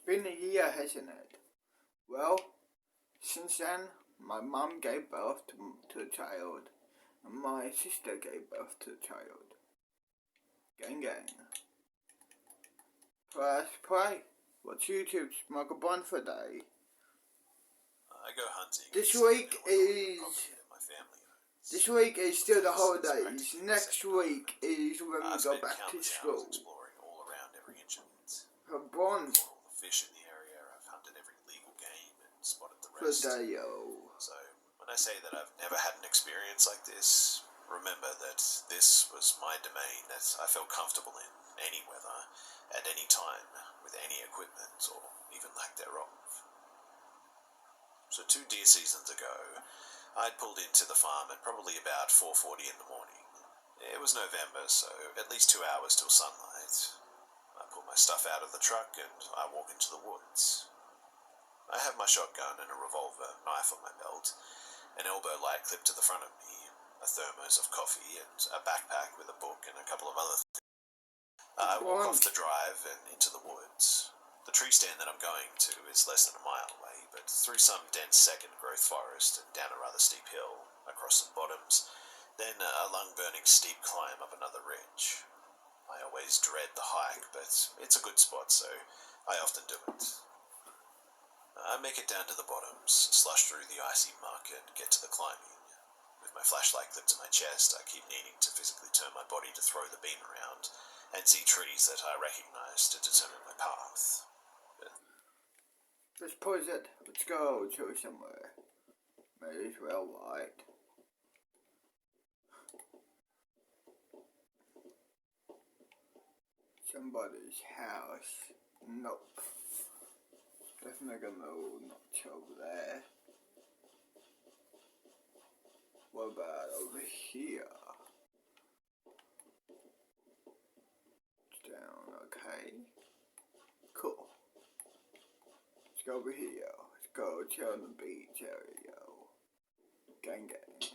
Been a year, hasn't it? Well, since then, my mum gave birth to a child, and my sister gave birth to a child. Gang gang. Press play. What's YouTube's Muggle Bond for day? I go hunting. This week is still the holidays. Next week is when we go back to school. Exploring all around every inch of it. For Bond. All the fish in the area. I've hunted every legal game and spotted the rest. For Dayo. So when I say that I've never had an experience like this, remember that this was my domain that I felt comfortable in, any weather, at any time, with any equipment, or even lack thereof. So 2 deer seasons ago, I'd pulled into the farm at probably about 4:40 in the morning. It was November, so at least 2 hours till sunlight. I pull my stuff out of the truck and I walk into the woods. I have my shotgun and a revolver, knife on my belt, an elbow light clipped to the front of me, a thermos of coffee, and a backpack with a book and a couple of other things. I walk off the drive and into the woods. The tree stand that I'm going to is less than a mile away, but through some dense second-growth forest and down a rather steep hill, across some bottoms, then a lung-burning steep climb up another ridge. I always dread the hike, but it's a good spot, so I often do it. I make it down to the bottoms, slush through the icy muck, and get to the climbing. With my flashlight clipped to my chest, I keep needing to physically turn my body to throw the beam around and see trees that I recognize to determine my path. Let's pause it. Let's go to somewhere. May as well, right? Somebody's house. Nope. Definitely gonna not over there. What about over here? It's down, okay. Cool. Let's go over here. Let's go chill on the beach area. Gang gang.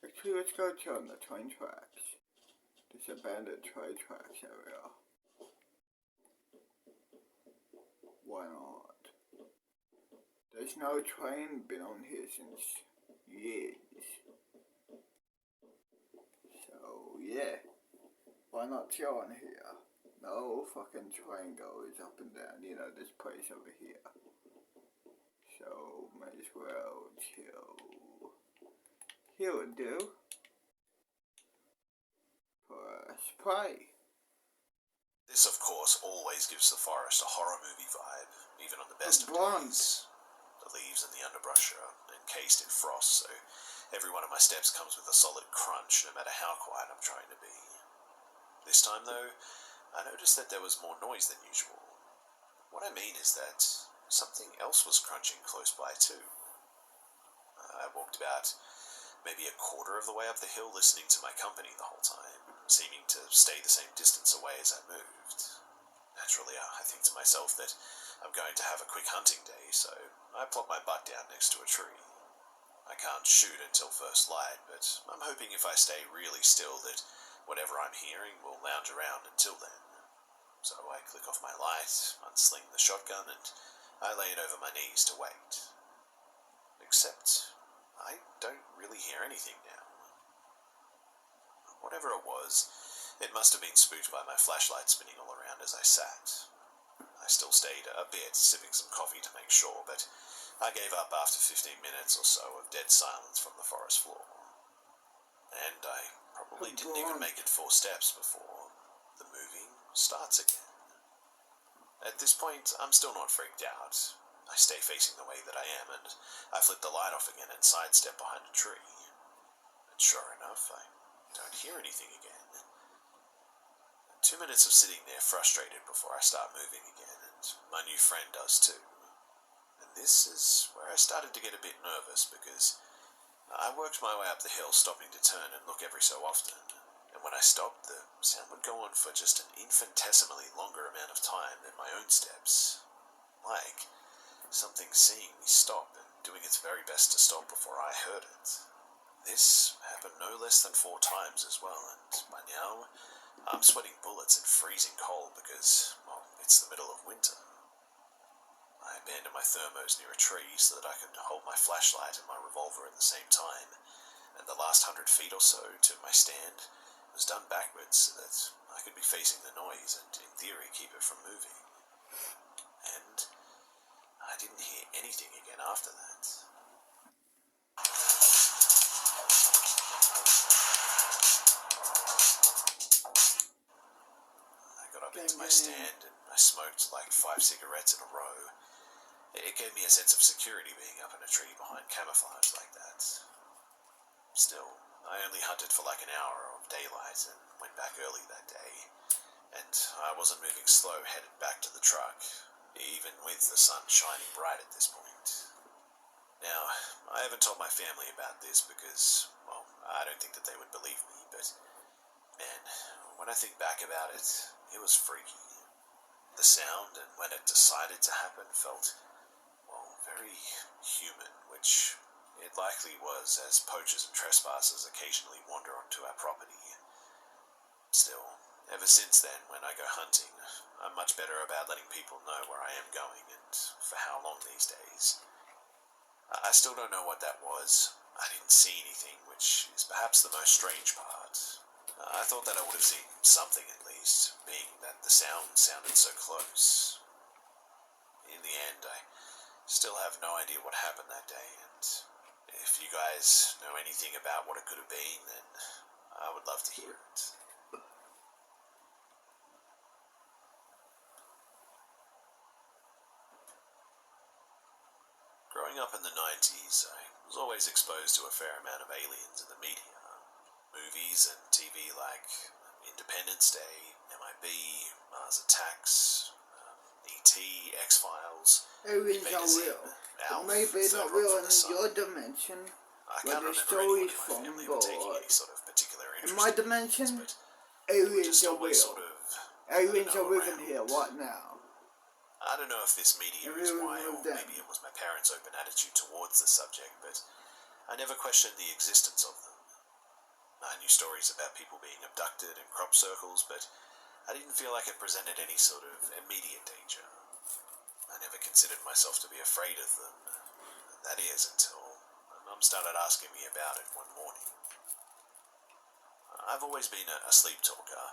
Actually, let's go chill on the train tracks. This abandoned train tracks area. Why not? There's no train been on here since years. So yeah, why not chill on here? No fucking train goes up and down, you know, this place over here. So may as well chill. Here would do. Press play. This, of course, always gives the forest a horror movie vibe, even on the best of days. The leaves and the underbrush are encased in frost, so every one of my steps comes with a solid crunch, no matter how quiet I'm trying to be. This time, though, I noticed that there was more noise than usual. What I mean is that something else was crunching close by, too. I walked about maybe a quarter of the way up the hill listening to my company the whole time, seeming to stay the same distance away as I moved. Naturally, I think to myself that I'm going to have a quick hunting day, so I plop my butt down next to a tree. I can't shoot until first light, but I'm hoping if I stay really still that whatever I'm hearing will lounge around until then. So I click off my light, unsling the shotgun, and I lay it over my knees to wait. Except I don't really hear anything now. Whatever it was, it must have been spooked by my flashlight spinning all around as I sat. I still stayed a bit, sipping some coffee to make sure, but I gave up after 15 minutes or so of dead silence from the forest floor. And I probably didn't even make it 4 steps before the moving starts again. At this point, I'm still not freaked out. I stay facing the way that I am, and I flip the light off again and sidestep behind a tree. And sure enough, I don't hear anything again. 2 minutes of sitting there frustrated before I start moving again, and my new friend does too. And this is where I started to get a bit nervous, because I worked my way up the hill, stopping to turn and look every so often. And when I stopped, the sound would go on for just an infinitesimally longer amount of time than my own steps. Like something seeing me stop and doing its very best to stop before I heard it. This happened no less than 4 times as well, and by now I'm sweating bullets and freezing cold because, well, it's the middle of winter. I abandoned my thermos near a tree so that I could hold my flashlight and my revolver at the same time, and the last 100 feet or so to my stand was done backwards so that I could be facing the noise and, in theory, keep it from moving. And I didn't hear anything again after that. I got up into my stand and I smoked like 5 cigarettes in a row. It gave me a sense of security being up in a tree behind camouflage like that. Still, I only hunted for like an hour of daylight and went back early that day, and I wasn't moving slow headed back to the truck, even with the sun shining bright at this point. Now, I haven't told my family about this because, well, I don't think that they would believe me, but, man, when I think back about it, it was freaky. The sound, and when it decided to happen, felt, well, very human, which it likely was, as poachers and trespassers occasionally wander onto our property. Still, ever since then, when I go hunting, I'm much better about letting people know where I am going and for how long these days. I still don't know what that was. I didn't see anything, which is perhaps the most strange part. I thought that I would have seen something at least, being that the sound sounded so close. In the end, I still have no idea what happened that day, and if you guys know anything about what it could have been, then I would love to hear it. Growing up in the 90s, I was always exposed to a fair amount of aliens in the media. Movies and TV like Independence Day, MIB, Mars Attacks, E.T., X-Files. Aliens are real. Maybe not real in your dimension, where the story's from, but in my dimension, aliens are real. Aliens are living here right now. I don't know if this media is why, or maybe it was my parents' open attitude towards the subject, but I never questioned the existence of them. I knew stories about people being abducted in crop circles, but I didn't feel like it presented any sort of immediate danger. I never considered myself to be afraid of them. That is, until my mum started asking me about it one morning. I've always been a sleep talker.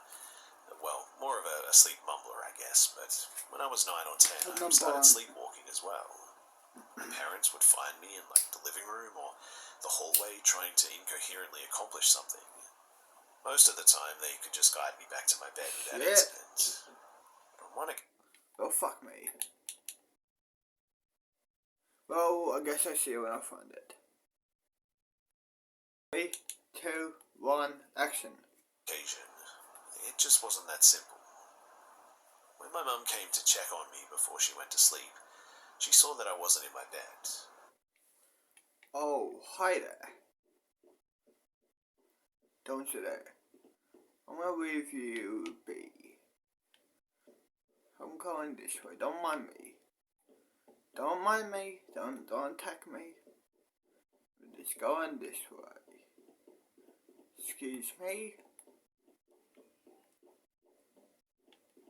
Well, more of a sleep mumbler, I guess, but when I was 9 or 10, I started sleepwalking as well. My parents would find me in, like, the living room or the hallway trying to incoherently accomplish something. Most of the time, they could just guide me back to my bed without incident. But on one occasion... Oh, fuck me. Well, I guess I see when I find it. 3, 2, 1, action. It just wasn't that simple. When my mum came to check on me before she went to sleep, she saw that I wasn't in my bed. Oh, hi there. Don't you there. I'm gonna leave you be. I'm going this way. Don't mind me. Don't mind me. Don't attack me. We're just going this way. Excuse me.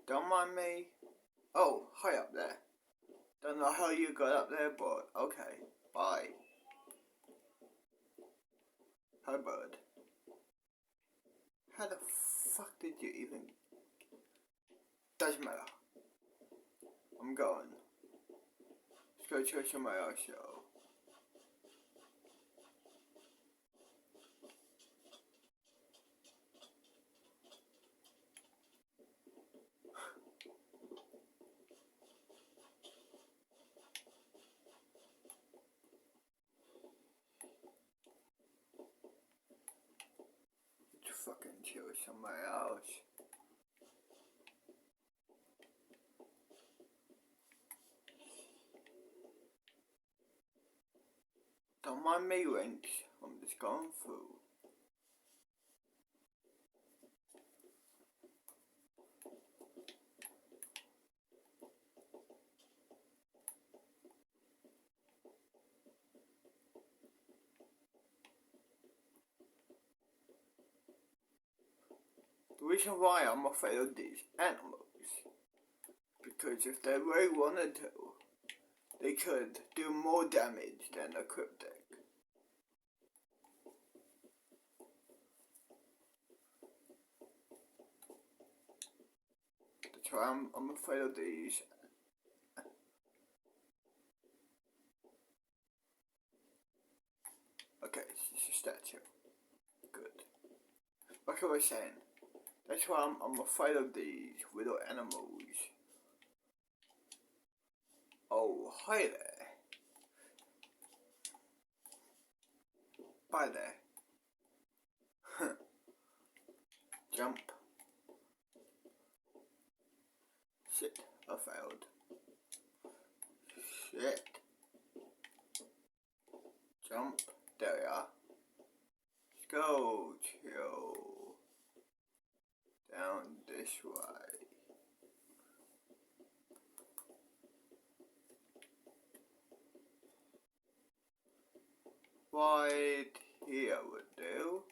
Don't mind me. Oh, hi up there. Don't know how you got up there, but okay. Bye. Hi, bird. How the fuck did you even... Doesn't matter. I'm going. Let's go check somebody else show. Fucking chill with somebody else. Don't mind me, Lynx. I'm just going through. The reason why I'm afraid of these animals, because if they really wanted to, they could do more damage than a cryptic. That's why I'm afraid of these. Okay, it's a statue. Good. Like I was saying, that's why I'm afraid of these little animals. Oh, hi there. Bye there. Jump. Shit, I failed. Shit. Jump. There we are. Let's go, chill. Down this way. Right here would do.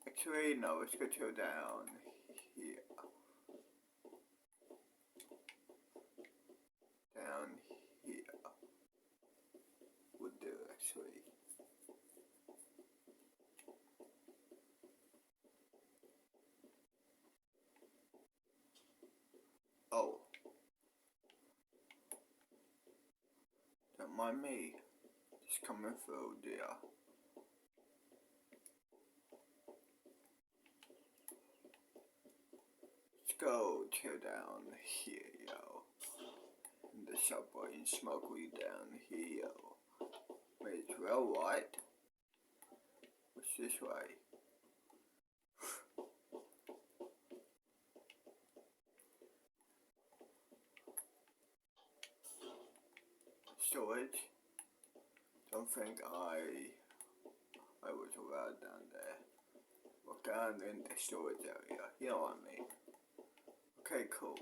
Actually, no, let's go chill down here. Down here would do, actually. Oh. Don't mind me. Just coming through, dear. Let's go chill down here, yo. In the subway and smoke weed down here, yo. Wait, it's well, right? What's this way? Storage? Don't think I was allowed down there. Walk down in the storage area, you know what I mean. Okay, cool.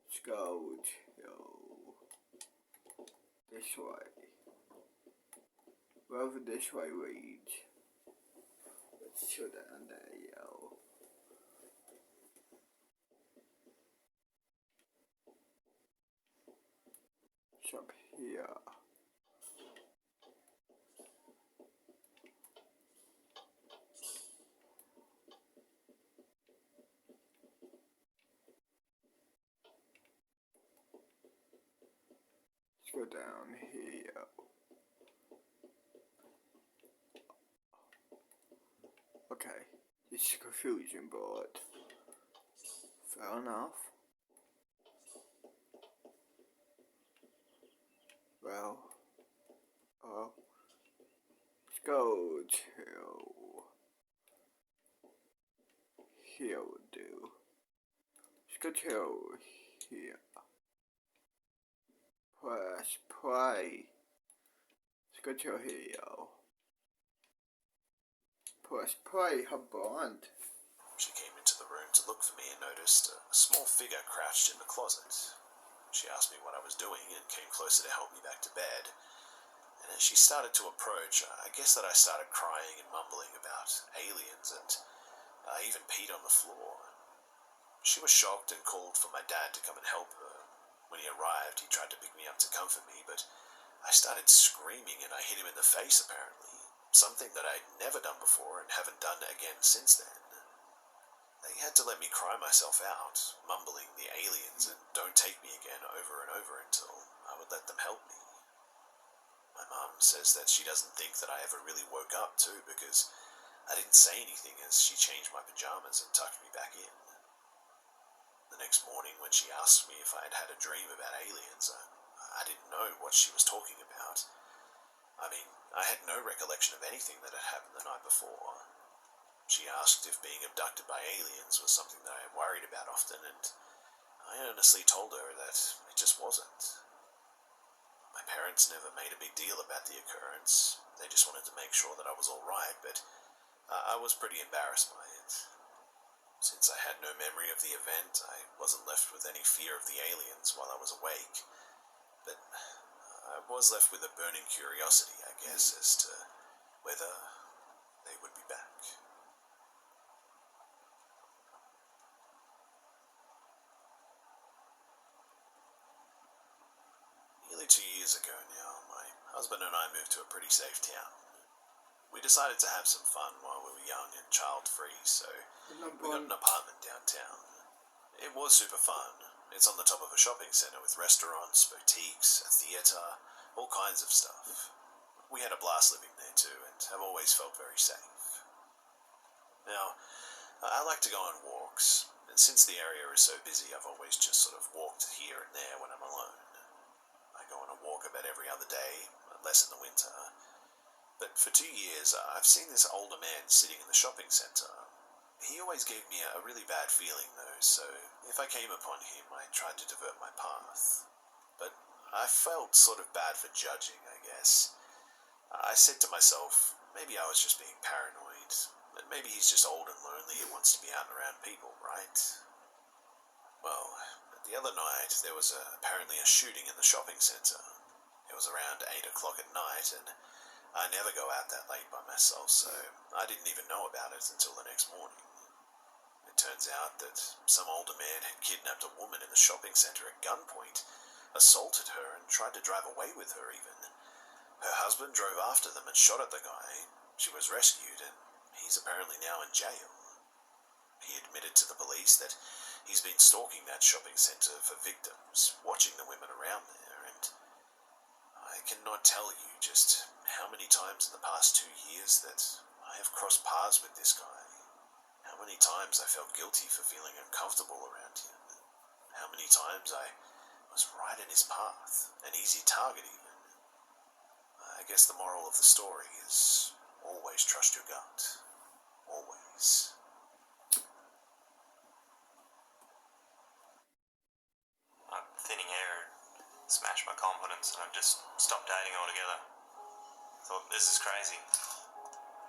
Let's go chill this way. Wherever this way leads. Let's chill down there, yo. It's up here. Let's go down here. Okay, this is confusing, but fair enough. Well, let's go to here would do. Let's go to here. Press play. Let's go to here, yo. Press play, how blunt. She came into the room to look for me and noticed a small figure crouched in the closet. She asked me what I was doing and came closer to help me back to bed. And as she started to approach, I guess that I started crying and mumbling about aliens, and I even peed on the floor. She was shocked and called for my dad to come and help her. When he arrived, he tried to pick me up to comfort me, but I started screaming and I hit him in the face, apparently. Something that I'd never done before and haven't done again since then. They had to let me cry myself out, mumbling the aliens and don't take me again over and over until I would let them help me. My mum says that she doesn't think that I ever really woke up too, because I didn't say anything as she changed my pajamas and tucked me back in. The next morning when she asked me if I had had a dream about aliens, I didn't know what she was talking about. I mean, I had no recollection of anything that had happened the night before. She asked if being abducted by aliens was something that I worried about often, and I honestly told her that it just wasn't. My parents never made a big deal about the occurrence. They just wanted to make sure that I was alright, but I was pretty embarrassed by it. Since I had no memory of the event, I wasn't left with any fear of the aliens while I was awake, but I was left with a burning curiosity, I guess, as to whether they would be back. years ago now, my husband and I moved to a pretty safe town. We decided to have some fun while we were young and child-free, so we got an apartment downtown. It was super fun. It's on the top of a shopping centre with restaurants, boutiques, a theatre, all kinds of stuff. We had a blast living there too, and have always felt very safe. Now, I like to go on walks, and since the area is so busy, I've always just sort of walked here and there when I'm alone. I go on a walk about every other day, less in the winter. But for 2 years, I've seen this older man sitting in the shopping centre. He always gave me a really bad feeling though, so if I came upon him, I tried to divert my path. But I felt sort of bad for judging, I guess. I said to myself, maybe I was just being paranoid. Maybe he's just old and lonely and wants to be out and around people, right? Well, the other night there was apparently a shooting in the shopping centre. It was around 8 o'clock at night, and I never go out that late by myself, so I didn't even know about it until the next morning. It turns out that some older man had kidnapped a woman in the shopping centre at gunpoint, assaulted her, and tried to drive away with her even. Her husband drove after them and shot at the guy. She was rescued, and he's apparently now in jail. He admitted to the police that he's been stalking that shopping centre for victims, watching the women around there, and I cannot tell you just how many times in the past 2 years that I have crossed paths with this guy. How many times I felt guilty for feeling uncomfortable around him. How many times I was right in his path, an easy target even. I guess the moral of the story is always trust your gut. Always. I'm thinning hair smashed my confidence and I've just stopped dating altogether. Thought, this is crazy.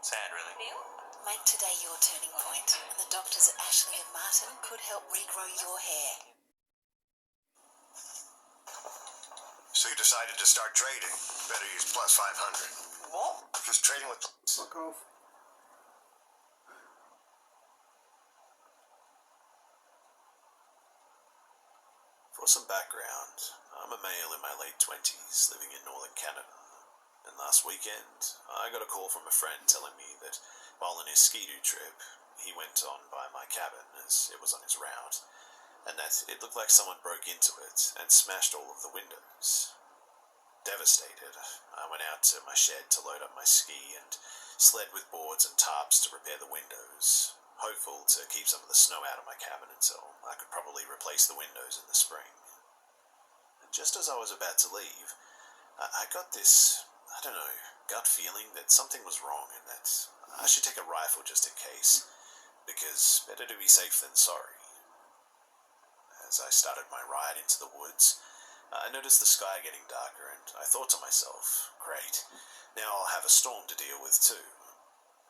Sad, really. Make today your turning point, and the doctors at Ashley and Martin could help regrow your hair. So you decided to start trading. Better use plus 500. What? Because trading with... Fuck off. For some background, I'm a male in my late 20s living in northern Canada. And last weekend, I got a call from a friend telling me that while on his ski-doo trip, he went on by my cabin as it was on his route, and that it looked like someone broke into it and smashed all of the windows. Devastated, I went out to my shed to load up my ski and sled with boards and tarps to repair the windows, hopeful to keep some of the snow out of my cabin until I could probably replace the windows in the spring. And just as I was about to leave, I got this, I don't know, gut feeling that something was wrong and that I should take a rifle just in case, because better to be safe than sorry. As I started my ride into the woods, I noticed the sky getting darker, and I thought to myself, great, now I'll have a storm to deal with too.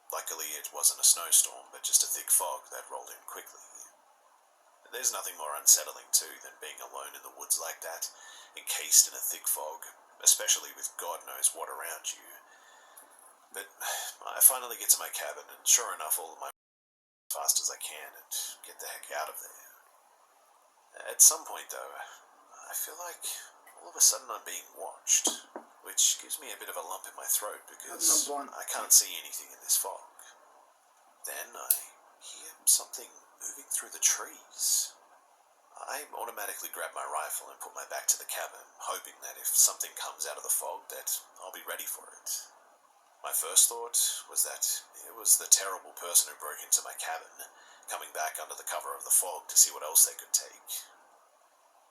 Luckily, it wasn't a snowstorm, but just a thick fog that rolled in quickly. There's nothing more unsettling too than being alone in the woods like that, encased in a thick fog, especially with God knows what around you. But I finally get to my cabin, and sure enough, all of my as fast as I can and get the heck out of there. At some point, though, I feel like all of a sudden I'm being watched, which gives me a bit of a lump in my throat because I can't see anything in this fog. Then I hear something moving through the trees. I automatically grab my rifle and put my back to the cabin, hoping that if something comes out of the fog that I'll be ready for it. My first thought was that it was the terrible person who broke into my cabin, coming back under the cover of the fog to see what else they could take.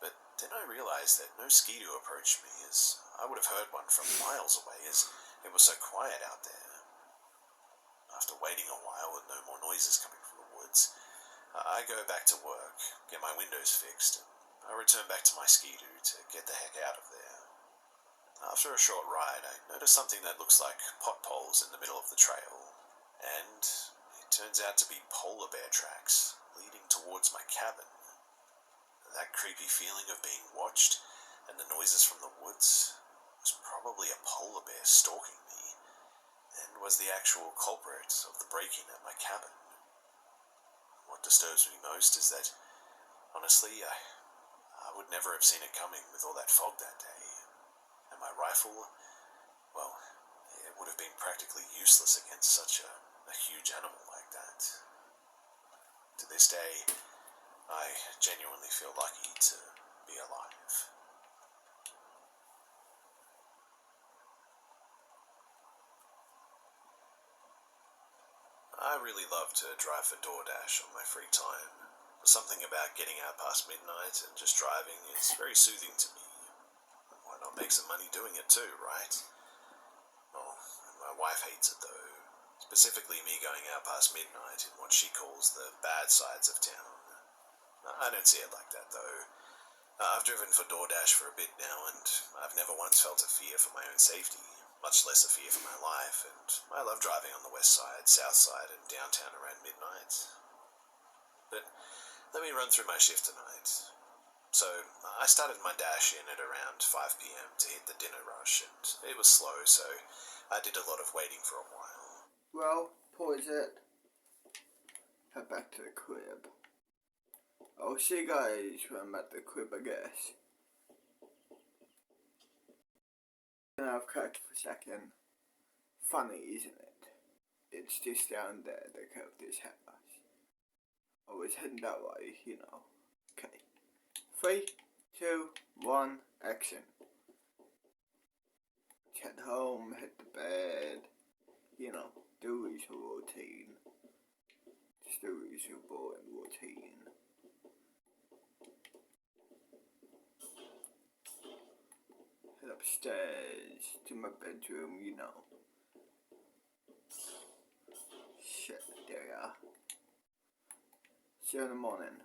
But then I realized that no ski-doo approached me, as I would have heard one from miles away, as it was so quiet out there. After waiting a while with no more noises coming from the woods, I go back to work, get my windows fixed, and I return back to my ski-doo to get the heck out of there. After a short ride, I notice something that looks like pot poles in the middle of the trail, and it turns out to be polar bear tracks leading towards my cabin. That creepy feeling of being watched and the noises from the woods was probably a polar bear stalking me, and was the actual culprit of the break-in at my cabin. What disturbs me most is that, honestly, I would never have seen it coming with all that fog that day. And my rifle, well, it would have been practically useless against such a huge animal like that. To this day, I genuinely feel lucky to be alive. I really love to drive for DoorDash on my free time. Something about getting out past midnight and just driving is very soothing to me. Why not make some money doing it too, right? Well, my wife hates it though. Specifically me going out past midnight in what she calls the bad sides of town. I don't see it like that though. I've driven for DoorDash for a bit now and I've never once felt a fear for my own safety, much less a fear for my life, and I love driving on the west side, south side, and downtown around midnight. But let me run through my shift tonight. So, I started my dash in at around 5 p.m. to hit the dinner rush, and it was slow, so I did a lot of waiting for a while. Well, pause it. Head back to the crib. I'll see you guys when I'm at the crib, I guess. And I've cracked for a second. Funny, isn't it? It's just down there, the character's house. I was heading that way, you know. Okay. 3, 2, 1, action. Head home, head to bed. You know, do usual routine. Just do usual boring routine. Head upstairs to my bedroom, you know. Shit, there you are. See you in the morning.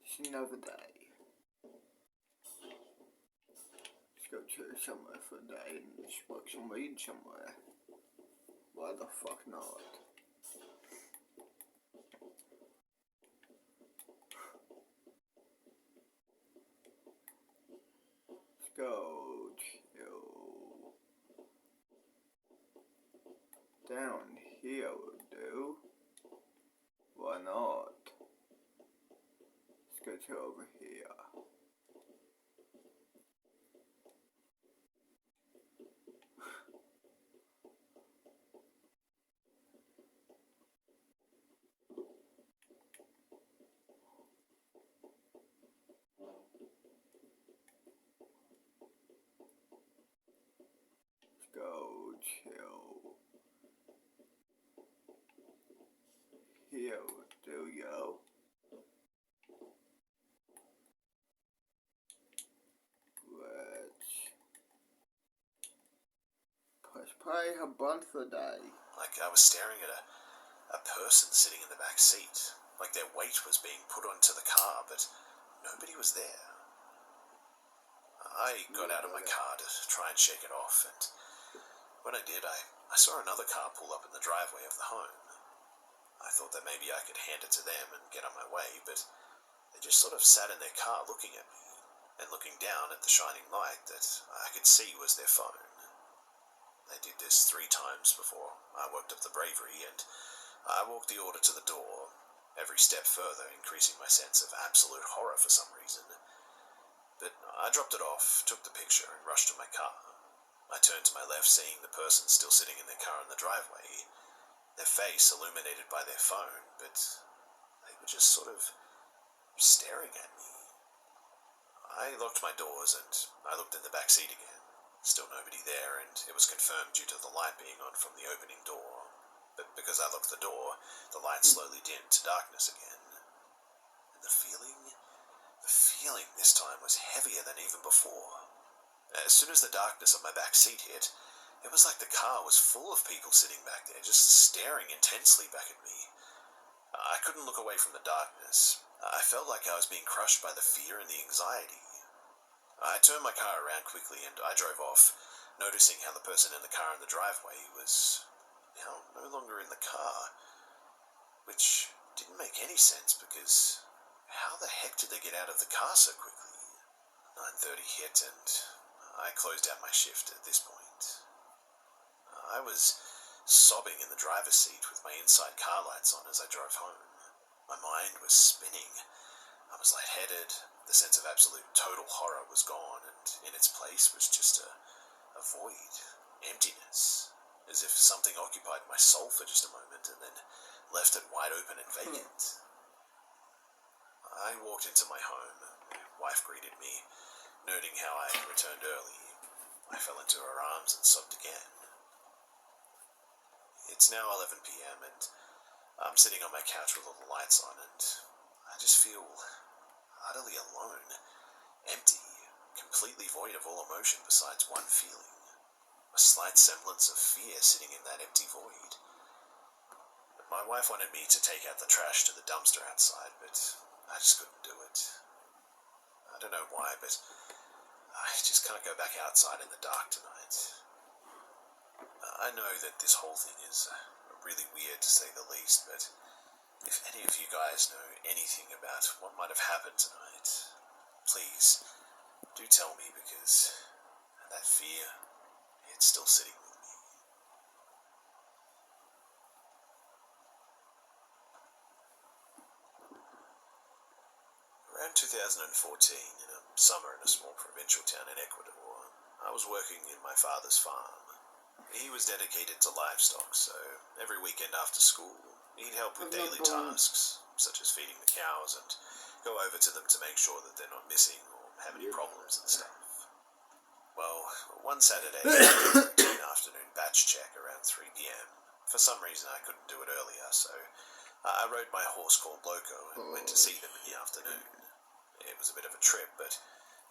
It's another day. Let's go to somewhere for a day and smoke some weed somewhere. Why the fuck not? Let's go chill. Down here will do. Why not? Let's go to over here. Let's go chill. Here will do, yo. Let's press play, have fun for a day. Like I was staring at a person sitting in the back seat. Like their weight was being put onto the car, but nobody was there. I got out of my car to try and shake it off, and when I did, I saw another car pull up in the driveway of the home. I thought that maybe I could hand it to them and get on my way, but they just sort of sat in their car looking at me, and looking down at the shining light that I could see was their phone. They did this 3 times before I worked up the bravery, and I walked the order to the door, every step further increasing my sense of absolute horror for some reason. But I dropped it off, took the picture, and rushed to my car. I turned to my left, seeing the person still sitting in their car in the driveway, their face illuminated by their phone, but they were just sort of staring at me. I locked my doors and I looked in the back seat again. Still nobody there, and it was confirmed due to the light being on from the opening door. But because I locked the door, the light slowly dimmed to darkness again. And the feeling this time was heavier than even before. As soon as the darkness of my back seat hit, it was like the car was full of people sitting back there, just staring intensely back at me. I couldn't look away from the darkness. I felt like I was being crushed by the fear and the anxiety. I turned my car around quickly and I drove off, noticing how the person in the car in the driveway was now no longer in the car, which didn't make any sense because how the heck did they get out of the car so quickly? 9:30 hit and I closed out my shift at this point. I was sobbing in the driver's seat with my inside car lights on as I drove home. My mind was spinning. I was lightheaded. The sense of absolute total horror was gone, and in its place was just a void, emptiness, as if something occupied my soul for just a moment and then left it wide open and vacant. I walked into my home. My wife greeted me, noting how I had returned early. I fell into her arms and sobbed again. It's now 11 p.m. and I'm sitting on my couch with all the lights on, and I just feel utterly alone, empty, completely void of all emotion besides one feeling. A slight semblance of fear sitting in that empty void. My wife wanted me to take out the trash to the dumpster outside, but I just couldn't do it. I don't know why, but I just can't go back outside in the dark tonight. I know that this whole thing is really weird to say the least, but if any of you guys know anything about what might have happened tonight, please do tell me, because that fear, it's still sitting with me. Around 2014, in a summer in a small provincial town in Ecuador, I was working in my father's farm. He was dedicated to livestock, so every weekend after school, he'd help with daily tasks, such as feeding the cows and go over to them to make sure that they're not missing or have any problems and stuff. Well, one Saturday, I did an afternoon batch check around 3 p.m. For some reason, I couldn't do it earlier, so I rode my horse called Loco and went to see them in the afternoon. It was a bit of a trip, but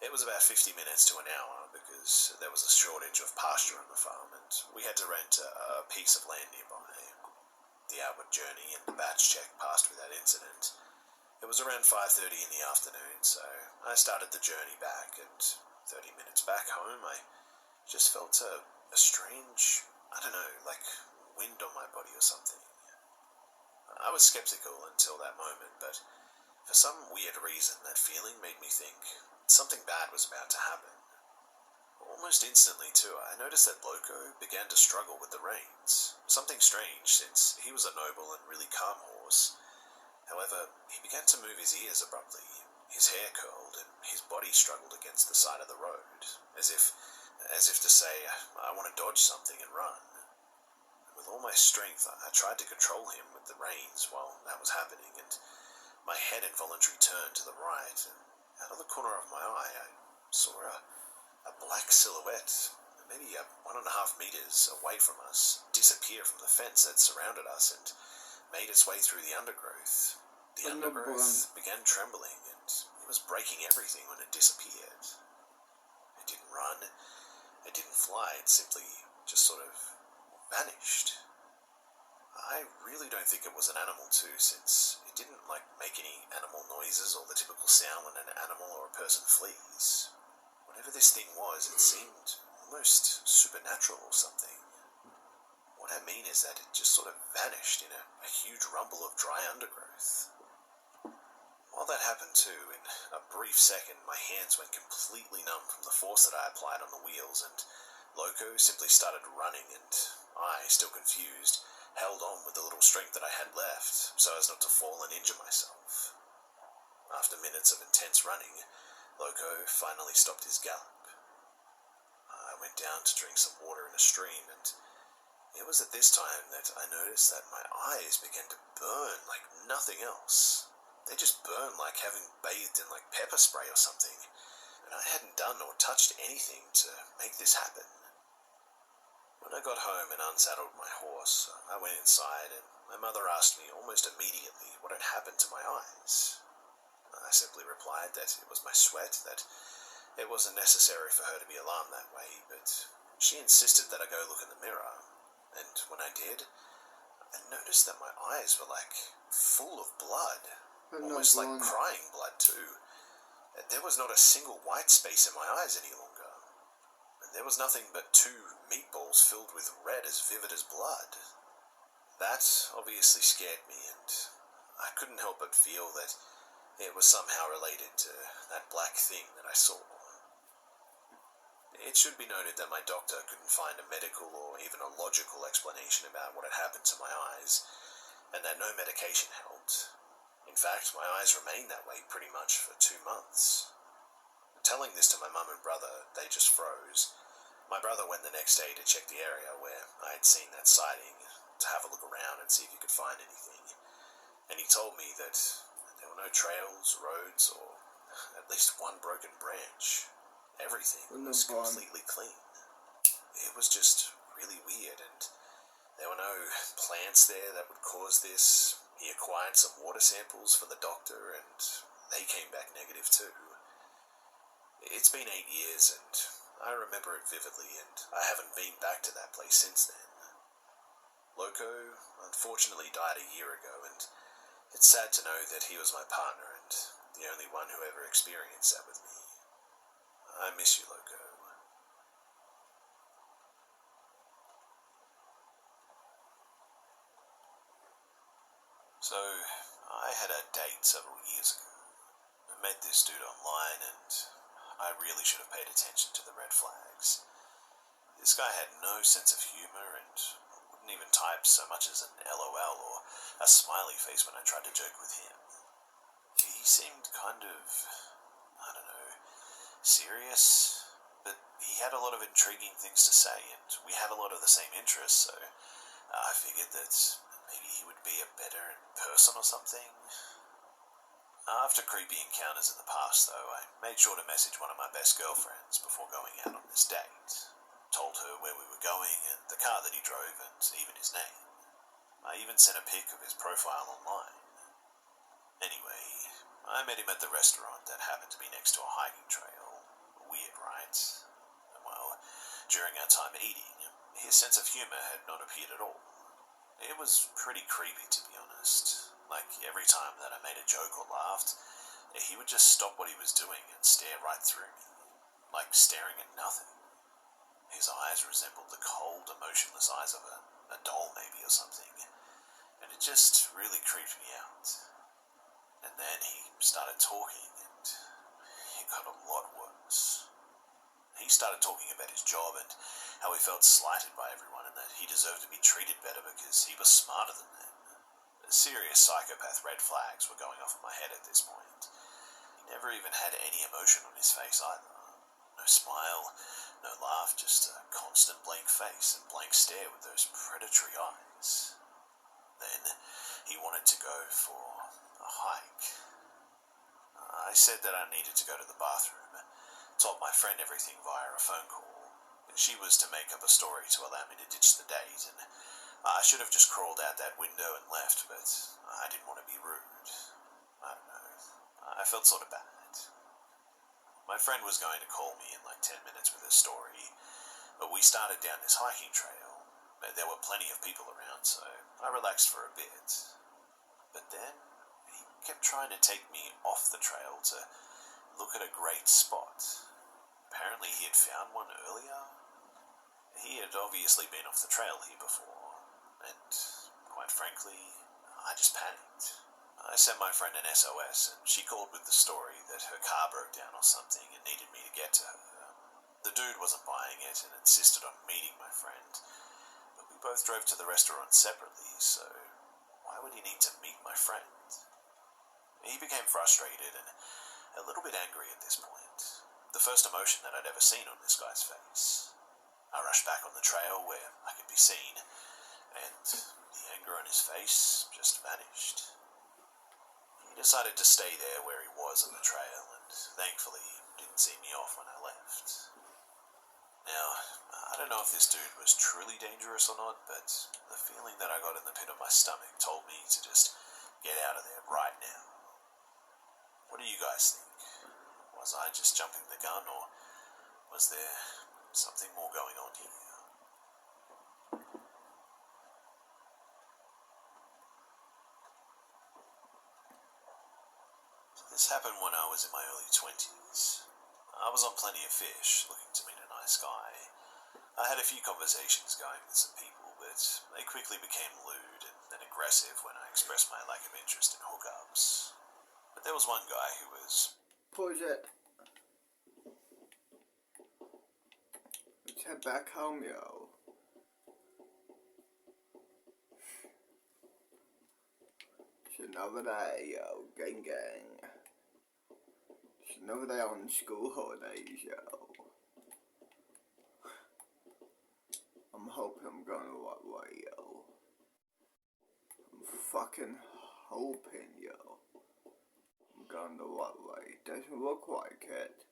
it was about 50 minutes to an hour because there was a shortage of pasture on the farm and we had to rent a piece of land nearby. The outward journey and the batch check passed without incident. It was around 5:30 in the afternoon, so I started the journey back, and 30 minutes back home, I just felt a strange, I don't know, like wind on my body or something. I was skeptical until that moment, but for some weird reason, that feeling made me think something bad was about to happen. Almost instantly, too, I noticed that Loco began to struggle with the reins. Something strange, since he was a noble and really calm horse. However, he began to move his ears abruptly. His hair curled, and his body struggled against the side of the road, as if to say, I want to dodge something and run. With all my strength, I tried to control him with the reins while that was happening, and my head involuntarily turned to the right, and out of the corner of my eye, I saw a black silhouette, maybe 1.5 meters away from us, disappear from the fence that surrounded us and made its way through the undergrowth. The undergrowth began trembling, and it was breaking everything when it disappeared. It didn't run, it didn't fly, it simply just sort of vanished. I really don't think it was an animal too, since it didn't make any animal noises or the typical sound when an animal or a person flees. Whatever this thing was, it seemed almost supernatural or something. What I mean is that it just sort of vanished in a huge rumble of dry undergrowth. While that happened too, in a brief second, my hands went completely numb from the force that I applied on the wheels, and Loco simply started running, and I, still confused, held on with the little strength that I had left, so as not to fall and injure myself. After minutes of intense running, Loco finally stopped his gallop. I went down to drink some water in a stream, and it was at this time that I noticed that my eyes began to burn like nothing else. They just burned like having bathed in pepper spray or something, and I hadn't done or touched anything to make this happen. When I got home and unsaddled my horse, I went inside, and my mother asked me almost immediately what had happened to my eyes. I simply replied that it was my sweat, that it wasn't necessary for her to be alarmed that way, but she insisted that I go look in the mirror, and when I did, I noticed that my eyes were full of blood, almost like crying blood too. There was not a single white space in my eyes any longer. There was nothing but 2 meatballs filled with red as vivid as blood. That obviously scared me, and I couldn't help but feel that it was somehow related to that black thing that I saw. It should be noted that my doctor couldn't find a medical or even a logical explanation about what had happened to my eyes, and that no medication helped. In fact, my eyes remained that way pretty much for 2 months. Telling this to my mum and brother, they just froze. My brother went the next day to check the area where I had seen that sighting, to have a look around and see if he could find anything. And he told me that there were no trails, roads, or at least one broken branch. Everything was completely clean. It was just really weird, and there were no plants there that would cause this. He acquired some water samples for the doctor, and they came back negative too. It's been 8 years, and I remember it vividly, and I haven't been back to that place since then. Loco unfortunately died a year ago, and it's sad to know that he was my partner and the only one who ever experienced that with me. I miss you, Loco. So, I had a date several years ago. I met this dude online, and I really should have paid attention to the red flags. This guy had no sense of humor and wouldn't even type so much as an LOL or a smiley face when I tried to joke with him. He seemed kind of, I don't know, serious, but he had a lot of intriguing things to say, and we had a lot of the same interests, so I figured that maybe he would be a better person or something. After creepy encounters in the past, though, I made sure to message one of my best girlfriends before going out on this date. Told her where we were going and the car that he drove and even his name. I even sent a pic of his profile online. Anyway, I met him at the restaurant that happened to be next to a hiking trail. Weird, right? Well, during our time eating, his sense of humor had not appeared at all. It was pretty creepy, to be honest. Like, every time that I made a joke or laughed, he would just stop what he was doing and stare right through me. Like staring at nothing. His eyes resembled the cold, emotionless eyes of a doll maybe or something. And it just really creeped me out. And then he started talking, and it got a lot worse. He started talking about his job and how he felt slighted by everyone and that he deserved to be treated better because he was smarter than them. Serious psychopath red flags were going off in my head at this point. He never even had any emotion on his face either. No smile, no laugh, just a constant blank face and blank stare with those predatory eyes. Then he wanted to go for a hike. I said that I needed to go to the bathroom, told my friend everything via a phone call. She was to make up a story to allow me to ditch the date, and I should have just crawled out that window and left, but I didn't want to be rude. I don't know. I felt sort of bad. My friend was going to call me in like 10 minutes with her story, but we started down this hiking trail. There were plenty of people around, so I relaxed for a bit. But then he kept trying to take me off the trail to look at a great spot. Apparently he had found one earlier. He had obviously been off the trail here before. And, quite frankly, I just panicked. I sent my friend an SOS, and she called with the story that her car broke down or something and needed me to get to her. The dude wasn't buying it and insisted on meeting my friend, but we both drove to the restaurant separately, so why would he need to meet my friend? He became frustrated and a little bit angry at this point. The first emotion that I'd ever seen on this guy's face. I rushed back on the trail where I could be seen, and the anger on his face just vanished. He decided to stay there where he was on the trail, and thankfully didn't see me off when I left. Now, I don't know if this dude was truly dangerous or not, but the feeling that I got in the pit of my stomach told me to just get out of there right now. What do you guys think? Was I just jumping the gun, or was there something more going on here? This happened when I was in my early 20s. I was on Plenty of Fish, looking to meet a nice guy. I had a few conversations going with some people, but they quickly became lewd and aggressive when I expressed my lack of interest in hookups. But there was one guy who was... Pause it. Let's head back home, yo. It's another day, yo, gang gang. It's another day on school holidays, yo. I'm hoping I'm going the right way, yo. I'm fucking hoping, yo. I'm going the right way. Doesn't look like it.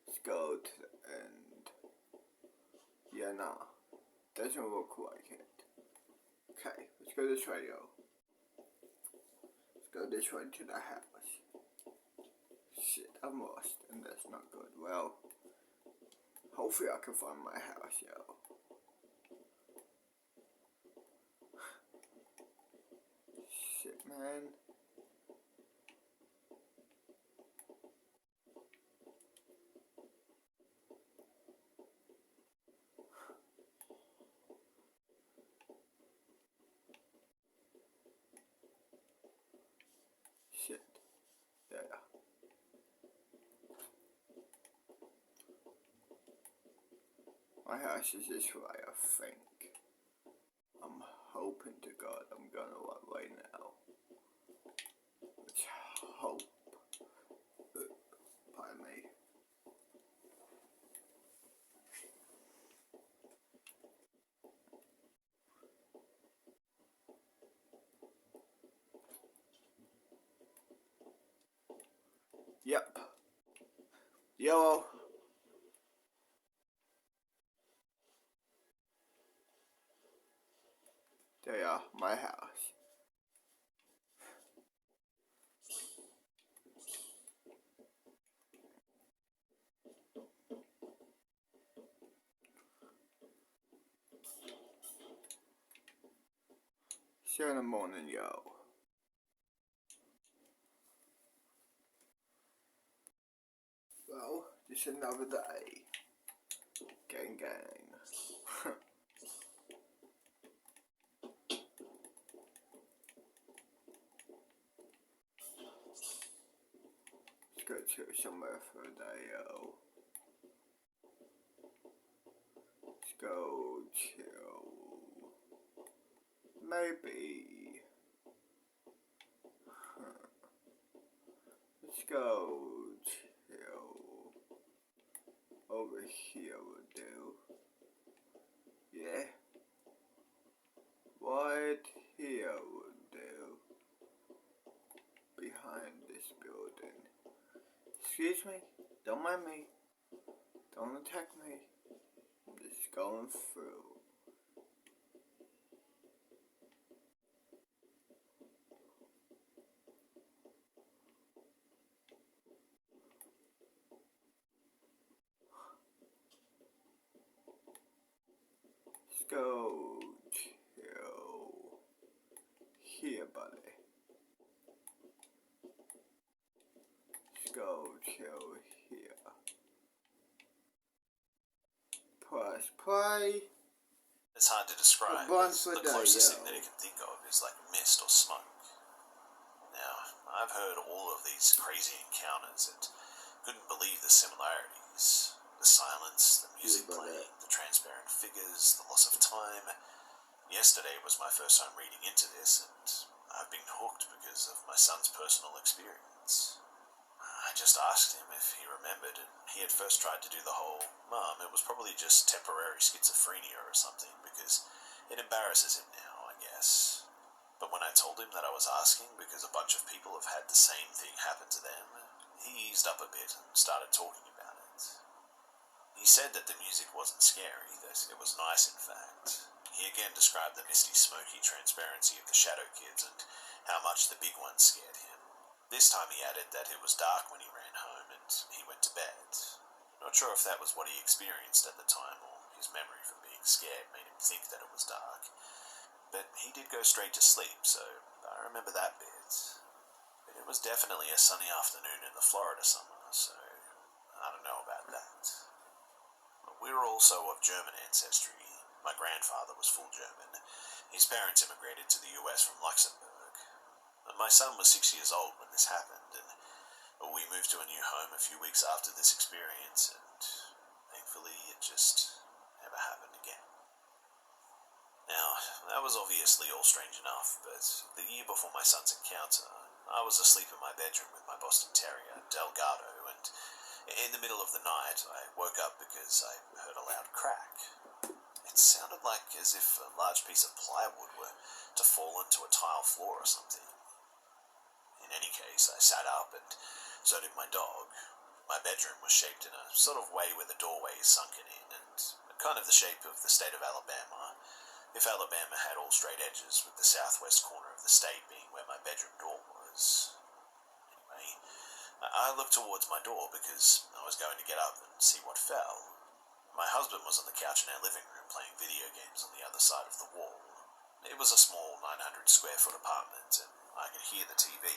Let's go to the end. Yeah, nah. Doesn't look like it. Okay, let's go this way, yo. Let's go this way to the house. Shit, I'm lost, and that's not good. Well, hopefully I can find my house, yo. Shit, man. Shit. Yeah. My house is this way, I think. I'm hoping to God I'm going the right way now. Let's hope. Pardon me. Yep. Yellow. There you are, my house. See you in the morning, yo. Well, just another day. Gang gang. Let's go to somewhere for a day, yo. Let's go chill. Maybe. Let's go chill. Over here would do. Yeah. Right here would do. Behind this building. Excuse me. Don't mind me. Don't attack me. I'm just going through. Let's go chill. Here, buddy. Let's go chill here. Press play. It's hard to describe. A bunch The of day, closest yo. thing that I can think of is like mist or smoke. Now, I've heard all of these crazy encounters and couldn't believe the similarities. The silence, the music Yeah, but, playing, the transparent figures, the loss of time. Yesterday was my first time reading into this, and I've been hooked because of my son's personal experience. I just asked him if he remembered, and he had first tried to do the whole, "Mum, it was probably just temporary schizophrenia or something, because it embarrasses him now, I guess." But when I told him that I was asking because a bunch of people have had the same thing happen to them, he eased up a bit and started talking about it. He said that the music wasn't scary, that it was nice in fact. He again described the misty, smoky transparency of the Shadow Kids and how much the big ones scared him. This time he added that it was dark when he ran home and he went to bed. Not sure if that was what he experienced at the time or his memory from being scared made him think that it was dark. But he did go straight to sleep, so I remember that bit. But it was definitely a sunny afternoon in the Florida summer, so I don't know about that. We were also of German ancestry. My grandfather was full German. His parents immigrated to the US from Luxembourg. My son was 6 years old when this happened, and we moved to a new home a few weeks after this experience, and thankfully it just never happened again. Now, that was obviously all strange enough, but the year before my son's encounter, I was asleep in my bedroom with my Boston Terrier, Delgado, and in the middle of the night, I woke up because I heard a loud crack. It sounded like as if a large piece of plywood were to fall into a tile floor or something. In any case, I sat up, and so did my dog. My bedroom was shaped in a sort of way where the doorway is sunken in, and kind of the shape of the state of Alabama, if Alabama had all straight edges, with the southwest corner of the state being where my bedroom door was. Anyway, I looked towards my door because I was going to get up and see what fell. My husband was on the couch in our living room playing video games on the other side of the wall. It was a small 900 square foot apartment, and I could hear the TV.